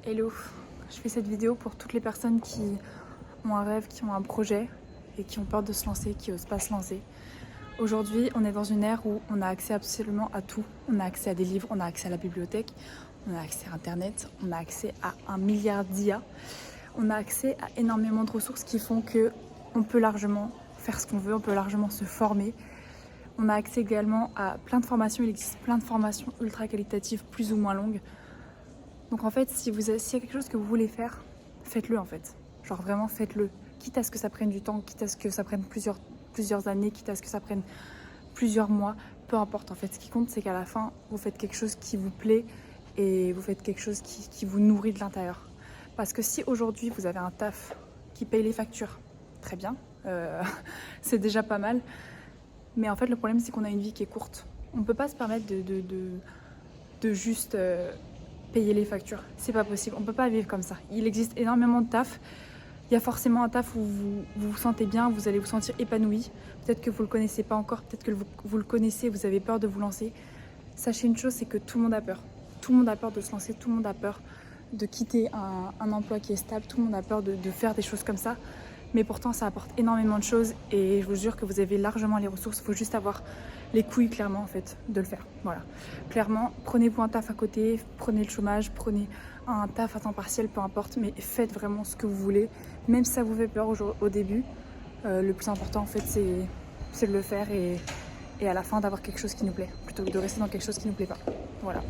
Hello, je fais cette vidéo pour toutes les personnes qui ont un rêve, qui ont un projet et qui ont peur de se lancer, qui n'osent pas se lancer. Aujourd'hui, on est dans une ère où on a accès absolument à tout. On a accès à des livres, on a accès à la bibliothèque, on a accès à Internet, on a accès à 1 milliard d'IA. On a accès à énormément de ressources qui font qu'on peut largement faire ce qu'on veut, on peut largement se former. On a accès également à plein de formations, il existe plein de formations ultra qualitatives, plus ou moins longues. Donc en fait, s'il y a quelque chose que vous voulez faire, faites-le en fait. Genre vraiment faites-le. Quitte à ce que ça prenne du temps, quitte à ce que ça prenne plusieurs années, quitte à ce que ça prenne plusieurs mois, peu importe en fait. Ce qui compte, c'est qu'à la fin, vous faites quelque chose qui vous plaît et vous faites quelque chose qui vous nourrit de l'intérieur. Parce que si aujourd'hui vous avez un taf qui paye les factures, très bien, c'est déjà pas mal. Mais en fait, le problème, c'est qu'on a une vie qui est courte. On ne peut pas se permettre de juste payer les factures. C'est pas possible. On ne peut pas vivre comme ça. Il existe énormément de taf. Il y a forcément un taf où vous vous sentez bien, vous allez vous sentir épanoui. Peut-être que vous ne le connaissez pas encore, peut-être que vous le connaissez, vous avez peur de vous lancer. Sachez une chose, c'est que tout le monde a peur. Tout le monde a peur de se lancer, tout le monde a peur de quitter un emploi qui est stable, tout le monde a peur de faire des choses comme ça. Mais pourtant, ça apporte énormément de choses et je vous jure que vous avez largement les ressources. Il faut juste avoir les couilles, clairement, en fait, de le faire. Voilà. Clairement, prenez-vous un taf à côté, prenez le chômage, prenez un taf à temps partiel, peu importe, mais faites vraiment ce que vous voulez. Même si ça vous fait peur au début, le plus important, en fait, c'est de le faire et à la fin d'avoir quelque chose qui nous plaît, plutôt que de rester dans quelque chose qui ne nous plaît pas. Voilà.